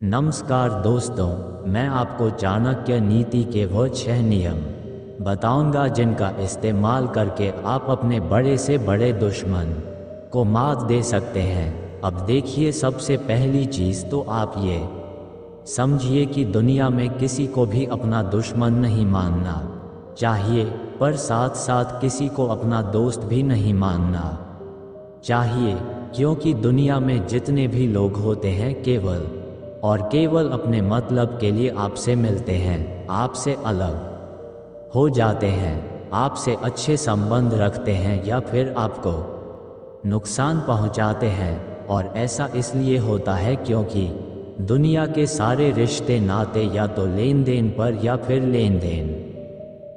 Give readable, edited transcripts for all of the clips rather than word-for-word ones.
नमस्कार दोस्तों, मैं आपको चाणक्य नीति के वो 6 नियम बताऊंगा जिनका इस्तेमाल करके आप अपने बड़े से बड़े दुश्मन को मात दे सकते हैं। अब देखिए, सबसे पहली चीज़ तो आप ये समझिए कि दुनिया में किसी को भी अपना दुश्मन नहीं मानना चाहिए, पर साथ साथ किसी को अपना दोस्त भी नहीं मानना चाहिए, क्योंकि दुनिया में जितने भी लोग होते हैं केवल और केवल अपने मतलब के लिए आपसे मिलते हैं, आपसे अलग हो जाते हैं, आपसे अच्छे संबंध रखते हैं या फिर आपको नुकसान पहुंचाते हैं। और ऐसा इसलिए होता है क्योंकि दुनिया के सारे रिश्ते नाते या तो लेन देन पर या फिर लेन देन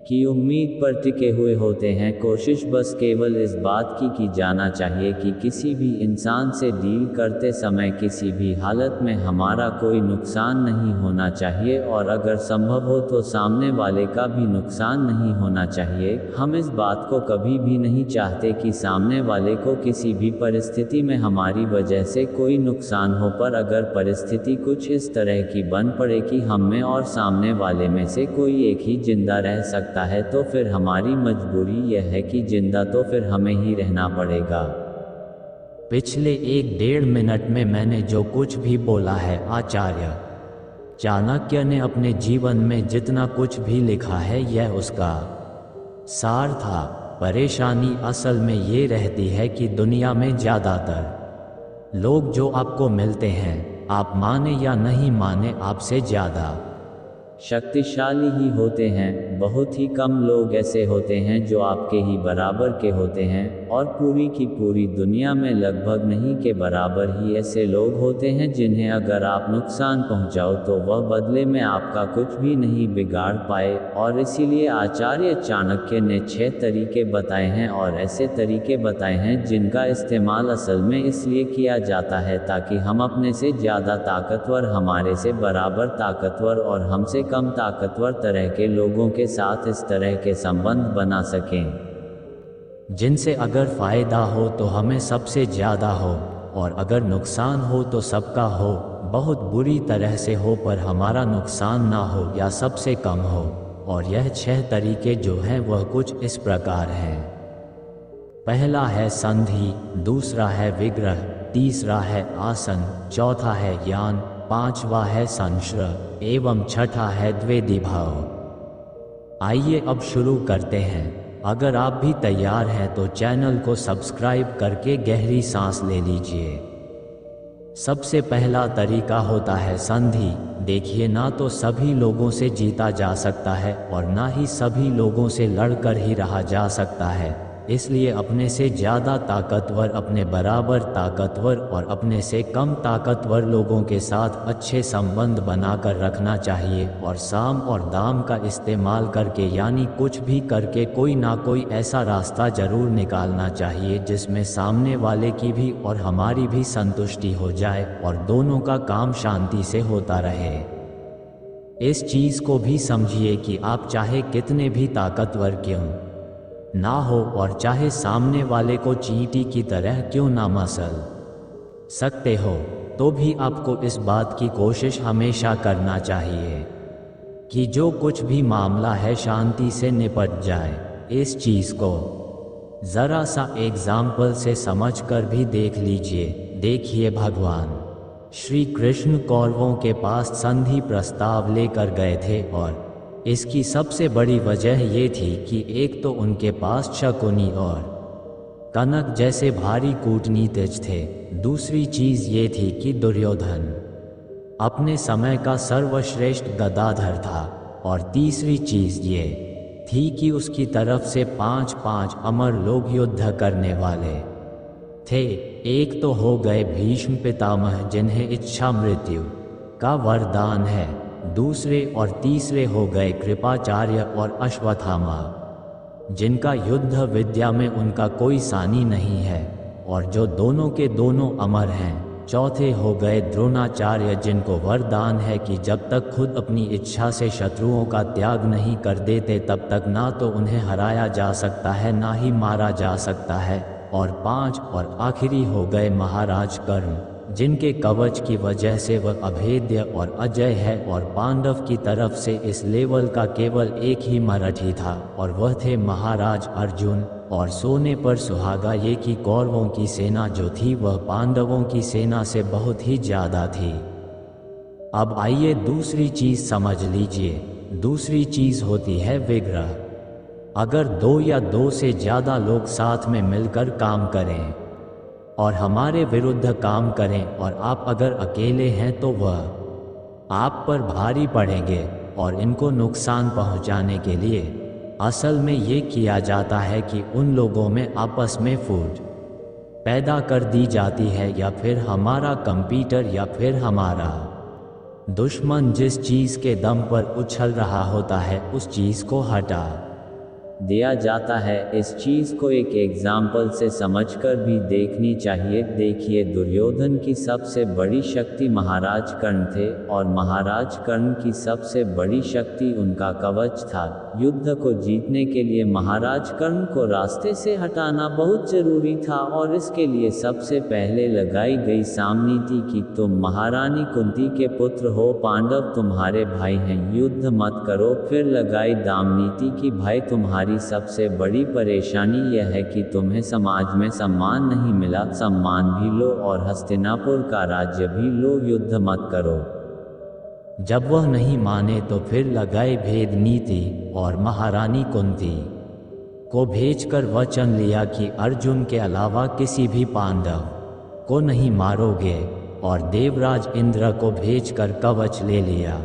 की उम्मीद पर टिके हुए होते हैं। कोशिश बस केवल इस बात की जाना चाहिए कि किसी भी इंसान से डील करते समय किसी भी हालत में हमारा कोई नुकसान नहीं होना चाहिए, और अगर संभव हो तो सामने वाले का भी नुकसान नहीं होना चाहिए। हम इस बात को कभी भी नहीं चाहते कि सामने वाले को किसी भी परिस्थिति में हमारी वजह से कोई नुकसान हो, पर अगर परिस्थिति कुछ इस तरह की बन पड़े कि हम में और सामने वाले में से कोई एक ही जिंदा रह सकता है, तो फिर हमारी मजबूरी यह है कि जिंदा तो फिर हमें ही रहना पड़ेगा। पिछले 1-1.5 मिनट में मैंने जो कुछ भी बोला है, आचार्य चाणक्य ने अपने जीवन में जितना कुछ भी लिखा है यह उसका सार था। परेशानी असल में ये रहती है कि दुनिया में ज़्यादातर लोग जो आपको मिलते हैं, आप माने या नहीं माने, आपसे ज़्यादा शक्तिशाली ही होते हैं। बहुत ही कम लोग ऐसे होते हैं जो आपके ही बराबर के होते हैं, और पूरी की पूरी दुनिया में लगभग नहीं के बराबर ही ऐसे लोग होते हैं जिन्हें अगर आप नुकसान पहुंचाओ तो वह बदले में आपका कुछ भी नहीं बिगाड़ पाए। और इसीलिए आचार्य चाणक्य ने 6 तरीके बताए हैं, और ऐसे तरीके बताए हैं जिनका इस्तेमाल असल में इसलिए किया जाता है ताकि हम अपने से ज़्यादा ताकतवर, हमारे से बराबर ताकतवर और हमसे कम ताकतवर तरह के लोगों के साथ इस तरह के संबंध बना सकें जिनसे अगर फ़ायदा हो तो हमें सबसे ज़्यादा हो, और अगर नुकसान हो तो सबका हो, बहुत बुरी तरह से हो पर हमारा नुकसान ना हो या सबसे कम हो। और यह 6 तरीके जो हैं वह कुछ इस प्रकार हैं। पहला है संधि, दूसरा है विग्रह, तीसरा है आसन, चौथा है ज्ञान, पांचवा है संश्रय एवं छठा है द्वैधी भाव। आइए अब शुरू करते हैं। अगर आप भी तैयार हैं तो चैनल को सब्सक्राइब करके गहरी सांस ले लीजिए। सबसे पहला तरीका होता है संधि। देखिए, ना तो सभी लोगों से जीता जा सकता है और ना ही सभी लोगों से लड़कर ही रहा जा सकता है, इसलिए अपने से ज़्यादा ताकतवर, अपने बराबर ताकतवर और अपने से कम ताकतवर लोगों के साथ अच्छे संबंध बनाकर रखना चाहिए, और साम और दाम का इस्तेमाल करके यानी कुछ भी करके कोई ना कोई ऐसा रास्ता ज़रूर निकालना चाहिए जिसमें सामने वाले की भी और हमारी भी संतुष्टि हो जाए और दोनों का काम शांति से होता रहे। इस चीज़ को भी समझिए कि आप चाहे कितने भी ताकतवर क्यों ना हो और चाहे सामने वाले को चींटी की तरह क्यों ना मसल सकते हो, तो भी आपको इस बात की कोशिश हमेशा करना चाहिए कि जो कुछ भी मामला है शांति से निपट जाए। इस चीज़ को ज़रा सा एग्जाम्पल से समझकर भी देख लीजिए। देखिए, भगवान श्री कृष्ण कौरवों के पास संधि प्रस्ताव लेकर गए थे, और इसकी सबसे बड़ी वजह ये थी कि एक तो उनके पास शकुनी और कनक जैसे भारी कूटनीतिज्ञ थे, दूसरी चीज़ ये थी कि दुर्योधन अपने समय का सर्वश्रेष्ठ गदाधर था, और तीसरी चीज़ ये थी कि उसकी तरफ से 5-5 अमर लोग युद्ध करने वाले थे। एक तो हो गए भीष्म पितामह जिन्हें इच्छा मृत्यु का वरदान है, दूसरे और तीसरे हो गए कृपाचार्य और अश्वत्थामा जिनका युद्ध विद्या में उनका कोई सानी नहीं है और जो दोनों के दोनों अमर हैं। चौथे हो गए द्रोणाचार्य जिनको वरदान है कि जब तक खुद अपनी इच्छा से शत्रुओं का त्याग नहीं कर देते तब तक ना तो उन्हें हराया जा सकता है ना ही मारा जा सकता है। और 5 और आखिरी हो गए महाराज कर्ण जिनके कवच की वजह से वह अभेद्य और अजय है, और पांडव की तरफ से इस लेवल का केवल एक ही मराठी था, और वह थे महाराज अर्जुन। और सोने पर सुहागा ये कि कौरवों की सेना जो थी वह पांडवों की सेना से बहुत ही ज़्यादा थी। अब आइए दूसरी चीज़ समझ लीजिए। दूसरी चीज़ होती है विग्रह। अगर दो या दो से ज़्यादा लोग साथ में मिलकर काम करें और हमारे विरुद्ध काम करें, और आप अगर अकेले हैं तो वह आप पर भारी पड़ेंगे और इनको नुकसान पहुंचाने के लिए असल में ये किया जाता है कि उन लोगों में आपस में फूट पैदा कर दी जाती है, या फिर हमारा कंप्यूटर या फिर हमारा दुश्मन जिस चीज़ के दम पर उछल रहा होता है उस चीज़ को हटा दिया जाता है। इस चीज़ को एक एग्जाम्पल से समझकर भी देखनी चाहिए। देखिए, दुर्योधन की सबसे बड़ी शक्ति महाराज कर्ण थे, और महाराज कर्ण की सबसे बड़ी शक्ति उनका कवच था। युद्ध को जीतने के लिए महाराज कर्ण को रास्ते से हटाना बहुत जरूरी था, और इसके लिए सबसे पहले लगाई गई सामनी थी कि तुम महारानी कुंती के पुत्र हो, पांडव तुम्हारे भाई हैं, युद्ध मत करो। फिर लगाई दामनीति की भाई तुम्हारी सबसे बड़ी परेशानी यह है कि तुम्हें समाज में सम्मान नहीं मिला, सम्मान भी लो और हस्तिनापुर का राज्य भी लो, युद्ध मत करो। जब वह नहीं माने तो फिर लगाए भेद नीति, और महारानी कुंती को भेजकर वचन लिया कि अर्जुन के अलावा किसी भी पांडव को नहीं मारोगे, और देवराज इंद्र को भेजकर कवच ले लिया,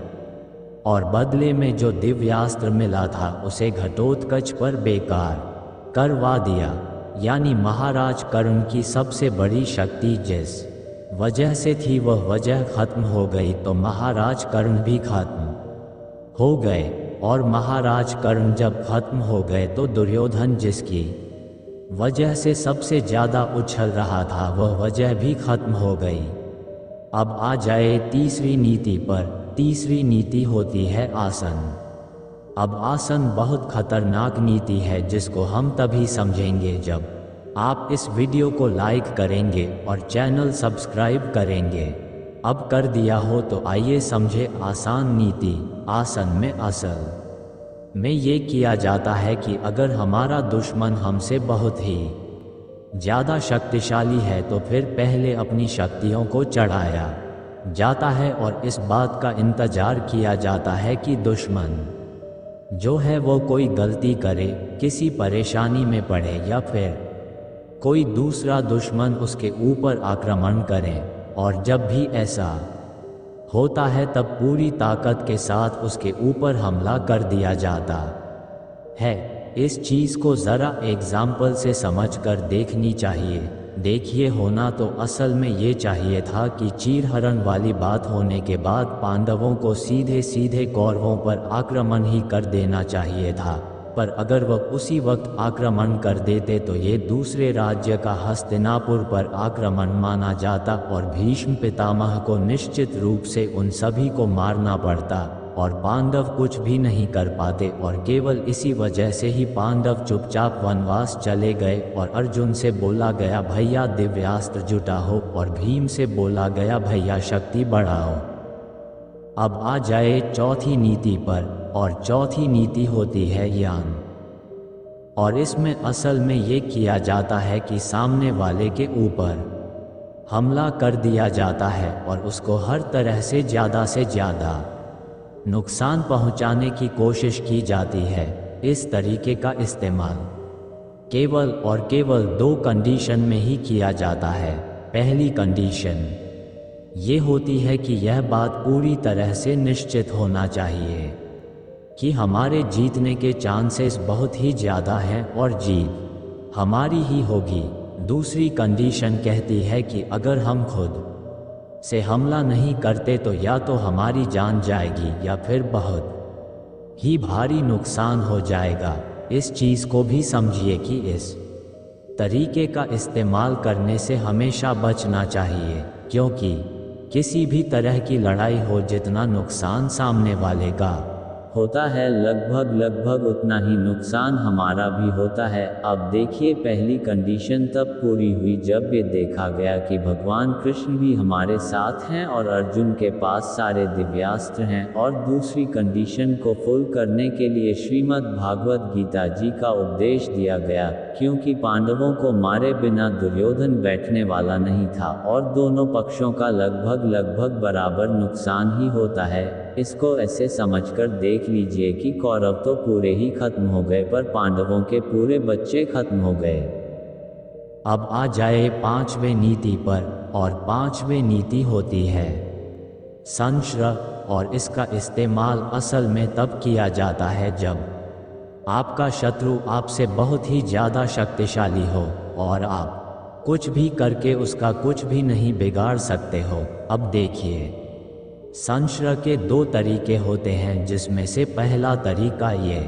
और बदले में जो दिव्यास्त्र मिला था उसे घटोत्कच पर बेकार करवा दिया। यानी महाराज कर्ण की सबसे बड़ी शक्ति जिस वजह से थी वह वजह खत्म हो गई, तो महाराज कर्ण भी खत्म हो गए। और महाराज कर्ण जब खत्म हो गए तो दुर्योधन जिसकी वजह से सबसे ज़्यादा उछल रहा था वह वजह भी खत्म हो गई। अब आ जाए तीसरी नीति पर। तीसरी नीति होती है आसन। अब आसन बहुत खतरनाक नीति है जिसको हम तभी समझेंगे जब आप इस वीडियो को लाइक करेंगे और चैनल सब्सक्राइब करेंगे। अब कर दिया हो तो आइए समझे आसान नीति। आसन में असल में ये किया जाता है कि अगर हमारा दुश्मन हमसे बहुत ही ज़्यादा शक्तिशाली है तो फिर पहले अपनी शक्तियों को चढ़ाया जाता है, और इस बात का इंतज़ार किया जाता है कि दुश्मन जो है वो कोई गलती करे, किसी परेशानी में पड़े, या फिर कोई दूसरा दुश्मन उसके ऊपर आक्रमण करे। और जब भी ऐसा होता है तब पूरी ताकत के साथ उसके ऊपर हमला कर दिया जाता है। इस चीज़ को ज़रा एग्जाम्पल से समझकर देखनी चाहिए। देखिए, होना तो असल में ये चाहिए था कि चीरहरण वाली बात होने के बाद पांडवों को सीधे सीधे कौरवों पर आक्रमण ही कर देना चाहिए था, पर अगर वह उसी वक्त आक्रमण कर देते तो ये दूसरे राज्य का हस्तिनापुर पर आक्रमण माना जाता, और भीष्म पितामह को निश्चित रूप से उन सभी को मारना पड़ता, और पांडव कुछ भी नहीं कर पाते। और केवल इसी वजह से ही पांडव चुपचाप वनवास चले गए, और अर्जुन से बोला गया भैया दिव्यास्त्र जुटाओ, और भीम से बोला गया भैया शक्ति बढ़ाओ। अब आ जाए चौथी नीति पर, और चौथी नीति होती है ज्ञान। और इसमें असल में ये किया जाता है कि सामने वाले के ऊपर हमला कर दिया जाता है और उसको हर तरह से ज़्यादा नुकसान पहुंचाने की कोशिश की जाती है। इस तरीके का इस्तेमाल केवल और केवल दो कंडीशन में ही किया जाता है। पहली कंडीशन ये होती है कि यह बात पूरी तरह से निश्चित होना चाहिए कि हमारे जीतने के चांसेस बहुत ही ज़्यादा हैं और जीत हमारी ही होगी। दूसरी कंडीशन कहती है कि अगर हम खुद से हमला नहीं करते तो या तो हमारी जान जाएगी या फिर बहुत ही भारी नुकसान हो जाएगा। इस चीज़ को भी समझिए कि इस तरीके का इस्तेमाल करने से हमेशा बचना चाहिए, क्योंकि किसी भी तरह की लड़ाई हो जितना नुकसान सामने वाले का होता है, लगभग उतना ही नुकसान हमारा भी होता है। अब देखिए, पहली कंडीशन तब पूरी हुई जब ये देखा गया कि भगवान कृष्ण भी हमारे साथ हैं और अर्जुन के पास सारे दिव्यास्त्र हैं, और दूसरी कंडीशन को फुल करने के लिए श्रीमद् भागवत गीता जी का उपदेश दिया गया, क्योंकि पांडवों को मारे बिना दुर्योधन बैठने वाला नहीं था और दोनों पक्षों का लगभग बराबर नुकसान ही होता है। इसको ऐसे समझकर देख लीजिए कि कौरव तो पूरे ही खत्म हो गए, पर पांडवों के पूरे बच्चे खत्म हो गए। अब आ जाए पांचवें नीति पर, और पांचवें नीति होती है संश्रय, और इसका इस्तेमाल असल में तब किया जाता है जब आपका शत्रु आपसे बहुत ही ज़्यादा शक्तिशाली हो और आप कुछ भी करके उसका कुछ भी नहीं बिगाड़ सकते हो। अब देखिए, संश्रय के दो तरीके होते हैं, जिसमें से पहला तरीका ये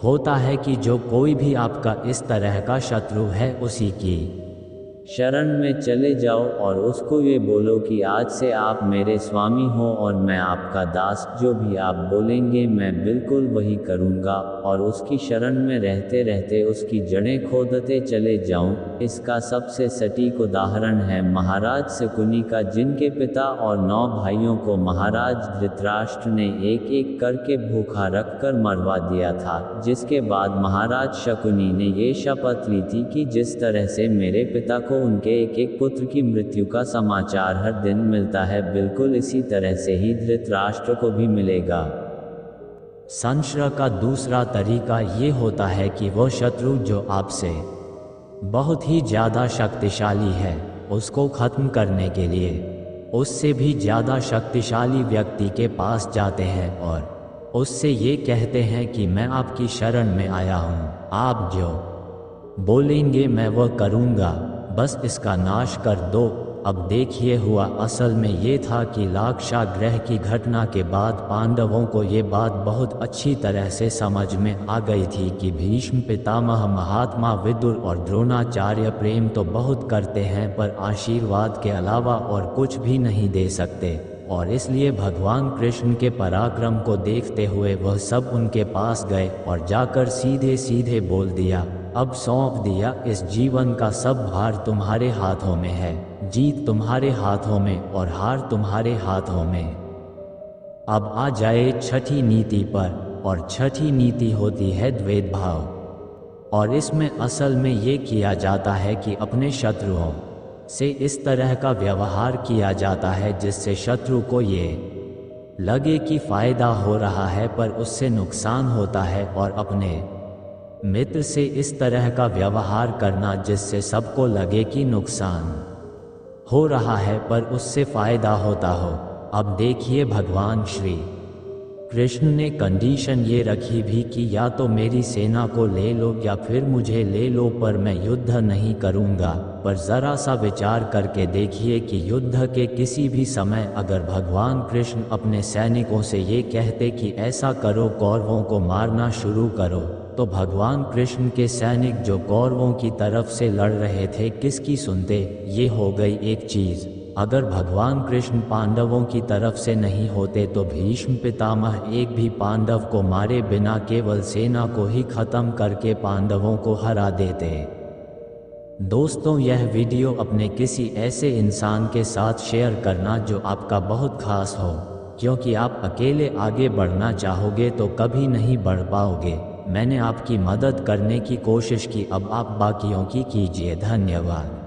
होता है कि जो कोई भी आपका इस तरह का शत्रु है उसी की शरण में चले जाओ और उसको ये बोलो कि आज से आप मेरे स्वामी हो और मैं आपका दास, जो भी आप बोलेंगे मैं बिल्कुल वही करूँगा, और उसकी शरण में रहते रहते उसकी जड़ें खोदते चले जाऊँ। इसका सबसे सटीक उदाहरण है महाराज शकुनी का, जिनके पिता और 9 भाइयों को महाराज धृतराष्ट्र ने एक एक करके भूखा रखकर मरवा दिया था, जिसके बाद महाराज शकुनी ने ये शपथ ली थी कि जिस तरह से मेरे पिता को उनके एक एक पुत्र की मृत्यु का समाचार हर दिन मिलता है, बिल्कुल इसी तरह से ही धृतराष्ट्र को भी मिलेगा। संश्रय का दूसरा तरीका ये होता है कि वो शत्रु जो आपसे बहुत ही ज़्यादा शक्तिशाली है, उसको खत्म करने के लिए उससे भी ज़्यादा शक्तिशाली व्यक्ति के पास जाते हैं और उससे ये कहते हैं कि मैं आपकी शरण में आया हूँ, आप जो बोलेंगे मैं वह करूँगा, बस इसका नाश कर दो। अब देखिए, हुआ असल में ये था कि लाक्षागृह की घटना के बाद पांडवों को ये बात बहुत अच्छी तरह से समझ में आ गई थी कि भीष्म पितामह, महात्मा विदुर और द्रोणाचार्य प्रेम तो बहुत करते हैं पर आशीर्वाद के अलावा और कुछ भी नहीं दे सकते, और इसलिए भगवान कृष्ण के पराक्रम को देखते हुए वह सब उनके पास गए और जाकर सीधे सीधे बोल दिया, अब सौंप दिया, इस जीवन का सब भार तुम्हारे हाथों में है, जीत तुम्हारे हाथों में और हार तुम्हारे हाथों में। अब आ जाए छठी नीति पर, और छठी नीति होती है द्वैत भाव, और इसमें असल में ये किया जाता है कि अपने शत्रुओं से इस तरह का व्यवहार किया जाता है जिससे शत्रु को ये लगे कि फ़ायदा हो रहा है पर उससे नुकसान होता है, और अपने मित्र से इस तरह का व्यवहार करना जिससे सबको लगे कि नुकसान हो रहा है पर उससे फ़ायदा होता हो। अब देखिए, भगवान श्री कृष्ण ने कंडीशन ये रखी भी कि या तो मेरी सेना को ले लो या फिर मुझे ले लो, पर मैं युद्ध नहीं करूँगा। पर ज़रा सा विचार करके देखिए कि युद्ध के किसी भी समय अगर भगवान कृष्ण अपने सैनिकों से ये कहते कि ऐसा करो, कौरवों को मारना शुरू करो, तो भगवान कृष्ण के सैनिक जो कौरवों की तरफ से लड़ रहे थे किसकी सुनते? ये हो गई एक चीज़। अगर भगवान कृष्ण पांडवों की तरफ से नहीं होते तो भीष्म पितामह एक भी पांडव को मारे बिना केवल सेना को ही खत्म करके पांडवों को हरा देते। दोस्तों, यह वीडियो अपने किसी ऐसे इंसान के साथ शेयर करना जो आपका बहुत खास हो, क्योंकि आप अकेले आगे बढ़ना चाहोगे तो कभी नहीं बढ़ पाओगे। मैंने आपकी मदद करने की कोशिश की, अब आप बाकियों की कीजिए। धन्यवाद।